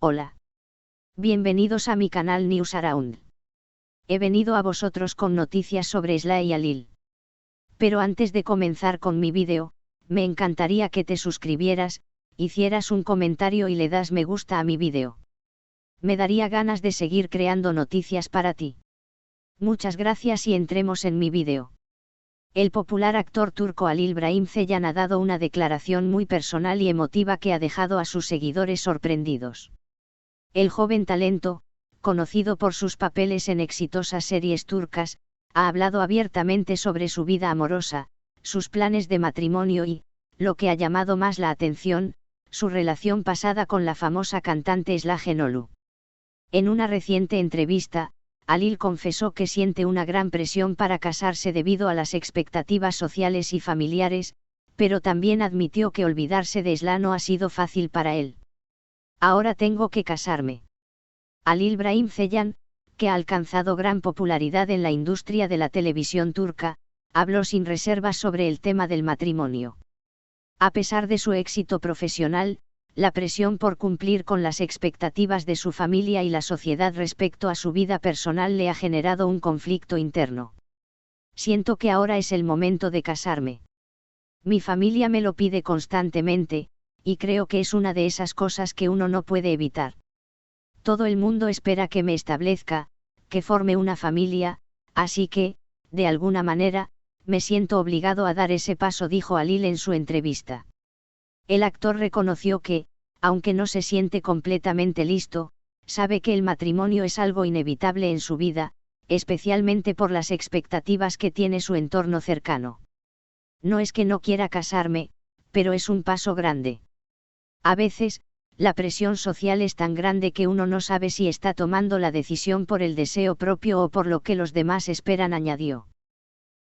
Hola. Bienvenidos a mi canal News Around. He venido a vosotros con noticias sobre Esla y Alil. Pero antes de comenzar con mi vídeo, me encantaría que te suscribieras, hicieras un comentario y le das me gusta a mi vídeo. Me daría ganas de seguir creando noticias para ti. Muchas gracias y entremos en mi vídeo. El popular actor turco Halil Brahim Ceylan ha dado una declaración muy personal y emotiva que ha dejado a sus seguidores sorprendidos. El joven talento, conocido por sus papeles en exitosas series turcas, ha hablado abiertamente sobre su vida amorosa, sus planes de matrimonio y, lo que ha llamado más la atención, su relación pasada con la famosa cantante Esla Şenolu. En una reciente entrevista, Halil confesó que siente una gran presión para casarse debido a las expectativas sociales y familiares, pero también admitió que olvidarse de Esla no ha sido fácil para él. Ahora tengo que casarme. Halil Brahim Ceylan, que ha alcanzado gran popularidad en la industria de la televisión turca, habló sin reservas sobre el tema del matrimonio. A pesar de su éxito profesional, la presión por cumplir con las expectativas de su familia y la sociedad respecto a su vida personal le ha generado un conflicto interno. Siento que ahora es el momento de casarme. Mi familia me lo pide constantemente, y creo que es una de esas cosas que uno no puede evitar. Todo el mundo espera que me establezca, que forme una familia, así que, de alguna manera, me siento obligado a dar ese paso, dijo Halil en su entrevista. El actor reconoció que, aunque no se siente completamente listo, sabe que el matrimonio es algo inevitable en su vida, especialmente por las expectativas que tiene su entorno cercano. No es que no quiera casarme, pero es un paso grande. A veces, la presión social es tan grande que uno no sabe si está tomando la decisión por el deseo propio o por lo que los demás esperan, añadió.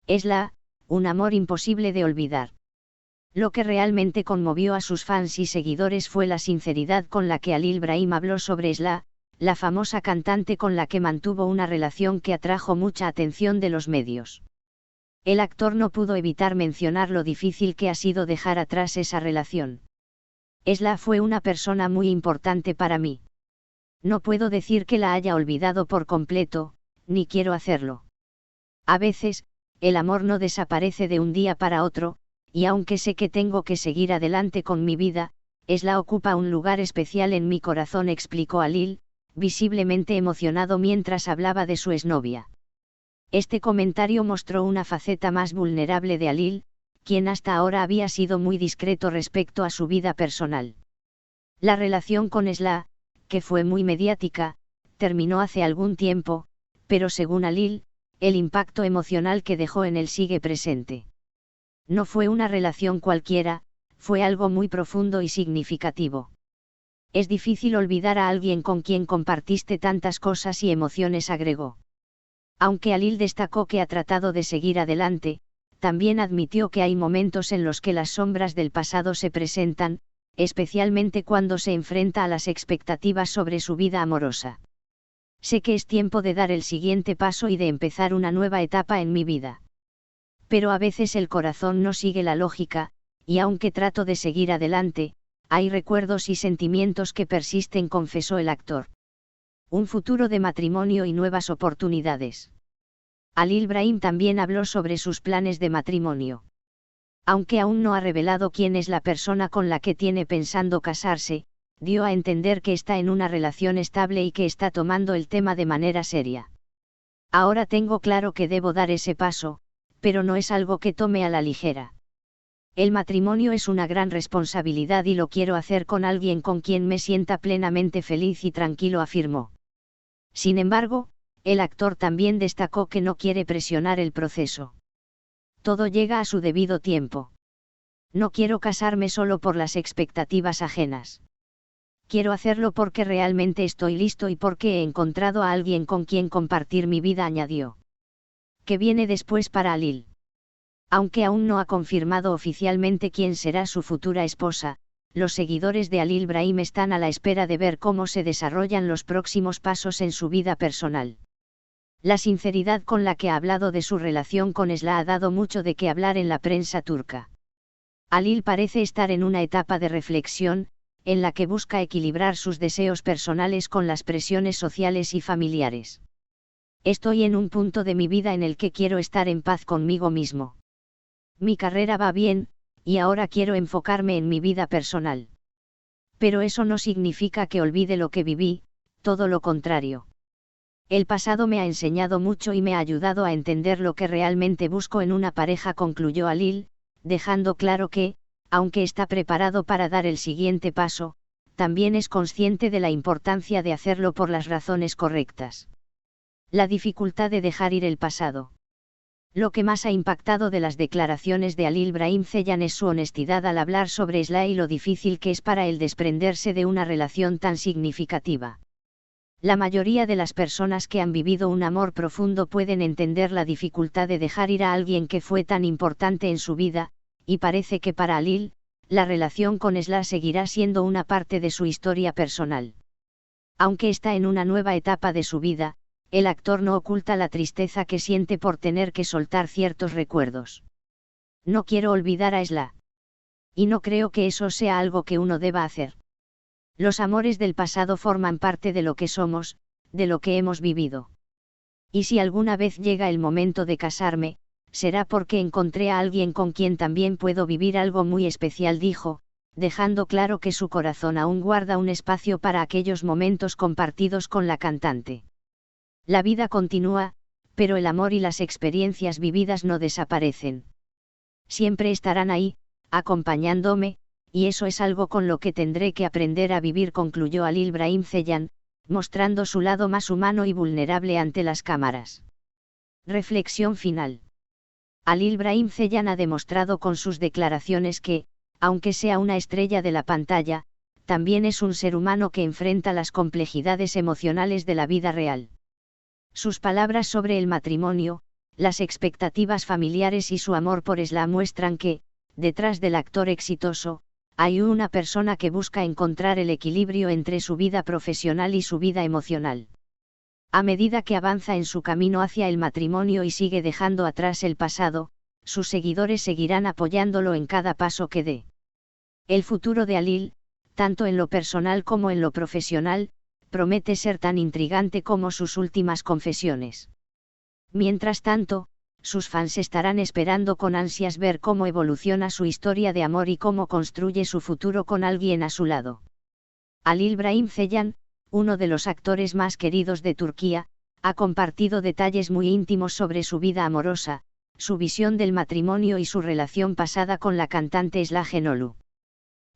Esla, un amor imposible de olvidar. Lo que realmente conmovió a sus fans y seguidores fue la sinceridad con la que Halil Brahim habló sobre Esla, la famosa cantante con la que mantuvo una relación que atrajo mucha atención de los medios. El actor no pudo evitar mencionar lo difícil que ha sido dejar atrás esa relación. Esla fue una persona muy importante para mí. No puedo decir que la haya olvidado por completo, ni quiero hacerlo. A veces, el amor no desaparece de un día para otro, y aunque sé que tengo que seguir adelante con mi vida, Esla ocupa un lugar especial en mi corazón, explicó Halil, visiblemente emocionado mientras hablaba de su exnovia. Este comentario mostró una faceta más vulnerable de Halil, quien hasta ahora había sido muy discreto respecto a su vida personal. La relación con Esla, que fue muy mediática, terminó hace algún tiempo, pero según Halil, el impacto emocional que dejó en él sigue presente. No fue una relación cualquiera, fue algo muy profundo y significativo. Es difícil olvidar a alguien con quien compartiste tantas cosas y emociones, agregó. Aunque Halil destacó que ha tratado de seguir adelante, también admitió que hay momentos en los que las sombras del pasado se presentan, especialmente cuando se enfrenta a las expectativas sobre su vida amorosa. Sé que es tiempo de dar el siguiente paso y de empezar una nueva etapa en mi vida. Pero a veces el corazón no sigue la lógica, y aunque trato de seguir adelante, hay recuerdos y sentimientos que persisten, confesó el actor. Un futuro de matrimonio y nuevas oportunidades. Halil Brahim también habló sobre sus planes de matrimonio. Aunque aún no ha revelado quién es la persona con la que tiene pensando casarse, dio a entender que está en una relación estable y que está tomando el tema de manera seria. Ahora tengo claro que debo dar ese paso, pero no es algo que tome a la ligera. El matrimonio es una gran responsabilidad y lo quiero hacer con alguien con quien me sienta plenamente feliz y tranquilo, afirmó. Sin embargo, el actor también destacó que no quiere presionar el proceso. Todo llega a su debido tiempo. No quiero casarme solo por las expectativas ajenas. Quiero hacerlo porque realmente estoy listo y porque he encontrado a alguien con quien compartir mi vida, añadió. ¿Qué viene después para Halil? Aunque aún no ha confirmado oficialmente quién será su futura esposa, los seguidores de Halil Brahim están a la espera de ver cómo se desarrollan los próximos pasos en su vida personal. La sinceridad con la que ha hablado de su relación con Esla ha dado mucho de qué hablar en la prensa turca. Halil parece estar en una etapa de reflexión, en la que busca equilibrar sus deseos personales con las presiones sociales y familiares. Estoy en un punto de mi vida en el que quiero estar en paz conmigo mismo. Mi carrera va bien, y ahora quiero enfocarme en mi vida personal. Pero eso no significa que olvide lo que viví, todo lo contrario. El pasado me ha enseñado mucho y me ha ayudado a entender lo que realmente busco en una pareja, concluyó Alil, dejando claro que, aunque está preparado para dar el siguiente paso, también es consciente de la importancia de hacerlo por las razones correctas. La dificultad de dejar ir el pasado. Lo que más ha impactado de las declaraciones de Halil Brahim Ceylan es su honestidad al hablar sobre Esla y lo difícil que es para él desprenderse de una relación tan significativa. La mayoría de las personas que han vivido un amor profundo pueden entender la dificultad de dejar ir a alguien que fue tan importante en su vida, y parece que para Halil, la relación con Esla seguirá siendo una parte de su historia personal. Aunque está en una nueva etapa de su vida, el actor no oculta la tristeza que siente por tener que soltar ciertos recuerdos. No quiero olvidar a Esla. Y no creo que eso sea algo que uno deba hacer. Los amores del pasado forman parte de lo que somos, de lo que hemos vivido. Y si alguna vez llega el momento de casarme, será porque encontré a alguien con quien también puedo vivir algo muy especial, dijo, dejando claro que su corazón aún guarda un espacio para aquellos momentos compartidos con la cantante. La vida continúa, pero el amor y las experiencias vividas no desaparecen. Siempre estarán ahí, acompañándome, y eso es algo con lo que tendré que aprender a vivir, concluyó Halil Brahim Ceylan, mostrando su lado más humano y vulnerable ante las cámaras. Reflexión final. Halil Brahim Ceylan ha demostrado con sus declaraciones que, aunque sea una estrella de la pantalla, también es un ser humano que enfrenta las complejidades emocionales de la vida real. Sus palabras sobre el matrimonio, las expectativas familiares y su amor por Esla muestran que, detrás del actor exitoso, hay una persona que busca encontrar el equilibrio entre su vida profesional y su vida emocional. A medida que avanza en su camino hacia el matrimonio y sigue dejando atrás el pasado, sus seguidores seguirán apoyándolo en cada paso que dé. El futuro de Halil, tanto en lo personal como en lo profesional, promete ser tan intrigante como sus últimas confesiones. Mientras tanto, sus fans estarán esperando con ansias ver cómo evoluciona su historia de amor y cómo construye su futuro con alguien a su lado. Halil Brahim Ceylan, uno de los actores más queridos de Turquía, ha compartido detalles muy íntimos sobre su vida amorosa, su visión del matrimonio y su relación pasada con la cantante Esla Genolu.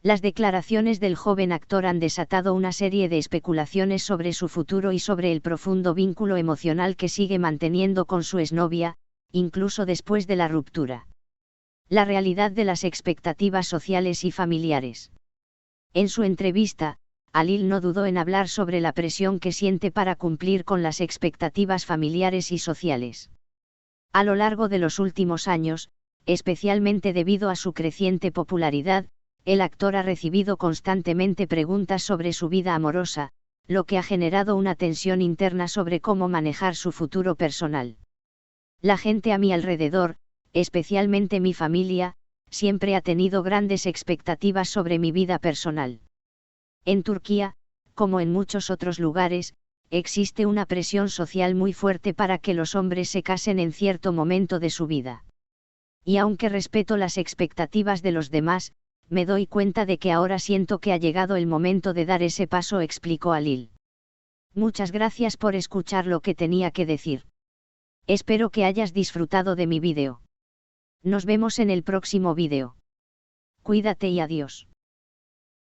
Las declaraciones del joven actor han desatado una serie de especulaciones sobre su futuro y sobre el profundo vínculo emocional que sigue manteniendo con su exnovia, incluso después de la ruptura. La realidad de las expectativas sociales y familiares. En su entrevista, Halil no dudó en hablar sobre la presión que siente para cumplir con las expectativas familiares y sociales. A lo largo de los últimos años, especialmente debido a su creciente popularidad, el actor ha recibido constantemente preguntas sobre su vida amorosa, lo que ha generado una tensión interna sobre cómo manejar su futuro personal. La gente a mi alrededor, especialmente mi familia, siempre ha tenido grandes expectativas sobre mi vida personal. En Turquía, como en muchos otros lugares, existe una presión social muy fuerte para que los hombres se casen en cierto momento de su vida. Y aunque respeto las expectativas de los demás, me doy cuenta de que ahora siento que ha llegado el momento de dar ese paso, explicó Halil. Muchas gracias por escuchar lo que tenía que decir. Espero que hayas disfrutado de mi vídeo. Nos vemos en el próximo vídeo. Cuídate y adiós.